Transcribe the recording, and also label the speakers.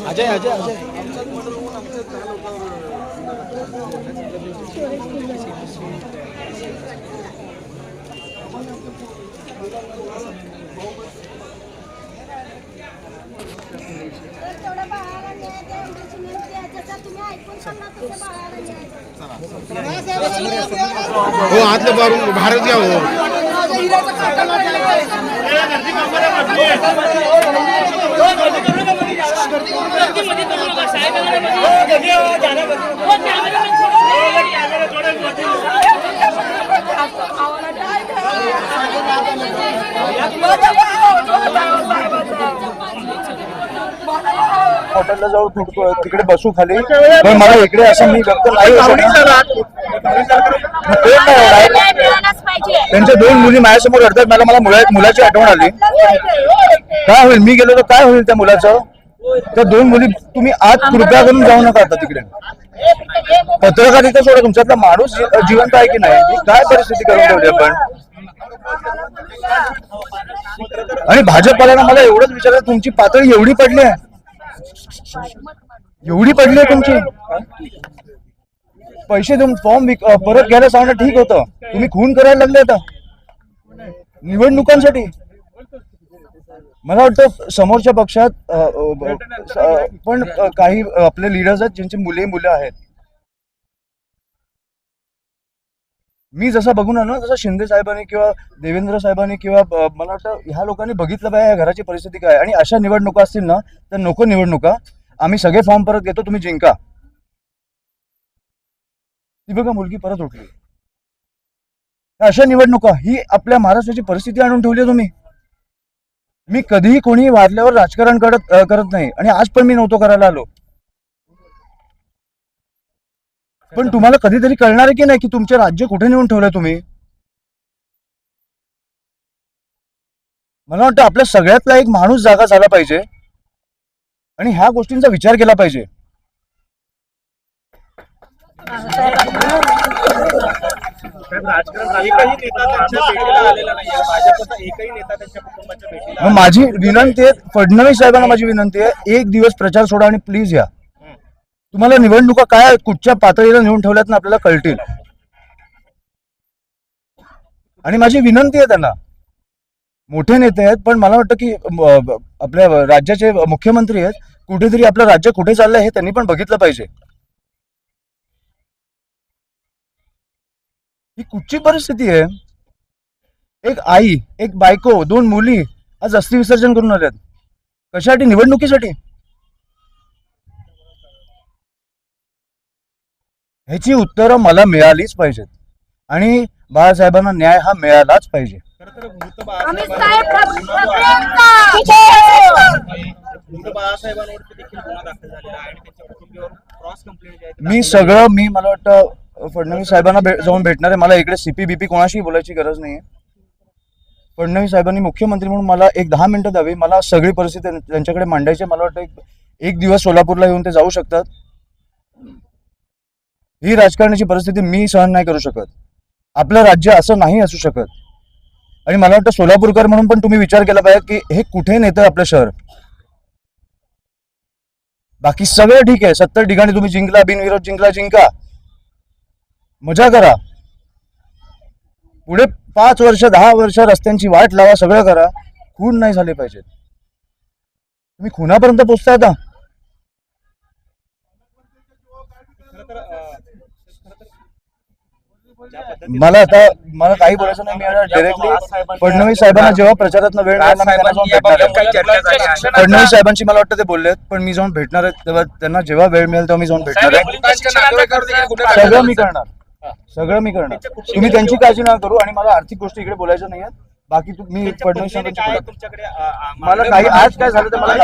Speaker 1: अजय अजय अजय
Speaker 2: हो आतलं बारून भारत घ्या हो
Speaker 1: हॉटेलला जाऊ तिकडे बसू खाली पण मला इकडे असं मी फक्त नाही त्यांच्या दोन मुली माझ्यासमोर रडतात मला मुलाची आठवण आली काय होईल मी गेलो तर काय होईल त्या मुलाचं त्या दोन मुली तुम्ही आज कृपया करून जाऊ नका आता तिकडे पत्रकारिता सोडा तुमच्यातला माणूस जिवंत आहे की नाही काय परिस्थिती करून ठेवली आपण आणि भाजपवाल्यांना मला एवढंच विचारायचं तुमची पातळी एवढी पडली आहे तुमची पैसे देऊन फॉर्म परत घ्यायला सांगणं ठीक होतं तुम्ही खून करायला लागले आता निवडणुकांसाठी मला वाटतं समोरच्या पक्षात पण काही आपले लीडर्स आहेत ज्यांची मुलं आहेत मी जसं बघून आलो तसं शिंदे साहेबांनी किंवा देवेंद्र साहेबांनी किंवा मला वाटतं ह्या लोकांनी बघितलं पाहिजे या घराची परिस्थिती काय आणि अशा निवडणुका असतील ना तर नको निवडणुका आम्ही सगळे फॉर्म परत घेतो तुम्ही जिंका ती बघा मुलगी परत उठली अशा निवडणुका ही आपल्या महाराष्ट्राची परिस्थिती आणून ठेवली तुम्ही मी कधीही कोणी वारल्यावर राजकारण करत नाही आणि आज पण मी नव्हतो करायला आलो पण तुम्हाला कधीतरी कळणार आहे की नाही की तुमचे राज्य कुठे नेऊन ठेवलंय तुम्ही मला वाटतं आपल्या सगळ्यातला एक माणूस जागा झाला पाहिजे आणि ह्या गोष्टींचा विचार केला पाहिजे माझी विनंती आहे फडणवीस साहेबांना माझी विनंती आहे एक दिवस प्रचार सोडा आणि प्लीज या तुम्हाला निवडणुका काय कुठच्या पातळीला नेऊन ठेवल्यात ना आपल्याला कळतील आणि माझी विनंती आहे त्यांना मोठे नेते आहेत पण मला वाटतं की आपल्या राज्याचे मुख्यमंत्री आहेत कुठेतरी आपलं राज्य कुठे चाललंय हे त्यांनी पण बघितलं पाहिजे ही कुठची परिस्थिती आहे एक आई एक बायको दोन मुली आज अस्थि विसर्जन करून आल्यात कशासाठी निवडणुकीसाठी ह्याची उत्तरं मला मिळालीच पाहिजेत आणि बाळासाहेबांना न्याय हा मिळालाच पाहिजे मी मला वाटतं फडणवीस साहेबांना जाऊन भेटणार आहे मला इकडे सीपी कोणाशी बोलायची गरज नाहीये फडणवीस साहेबांनी मुख्यमंत्री म्हणून मला एक 10 मिनिटं द्यावी मला सगळी परिस्थिती त्यांच्याकडे मांडायची मला वाटतं एक दिवस सोलापूरला येऊन ते जाऊ शकतात ही राजकारणाची परिस्थिती मी सहन नाही करू शकत आपलं राज्य असं नाही असू शकत आणि मला वाटतं सोलापूरकर म्हणून पण तुम्ही विचार केला पाहिजे की हे कुठे नेतं आपलं शहर बाकी सगळं ठीक आहे 70 ठिकाणी तुम्ही जिंकला बिनविरोध जिंका मजा करा पुढे 5 वर्ष 10 वर्ष रस्त्यांची वाट लावा सगळं करा खून नाही झाले पाहिजेत तुम्ही खुनापर्यंत पोहोचता आता मला काही बोलायचं नाही मी डायरेक्टली फडणवीस साहेबांना जेव्हा प्रचारात वेळ फडणवीस साहेबांची मला वाटतं ते बोललेत पण मी जाऊन भेटणार आहे तेव्हा त्यांना जेव्हा वेळ मिळेल तेव्हा मी जाऊन भेटणार आहे सगळं मी करणार तुम्ही त्यांची काळजी नका करू आणि मला आर्थिक गोष्टी इकडे बोलायच्या नाही आहेत बाकी मी फडणवीस साहेबांची मला काही आज काय झालं तर मला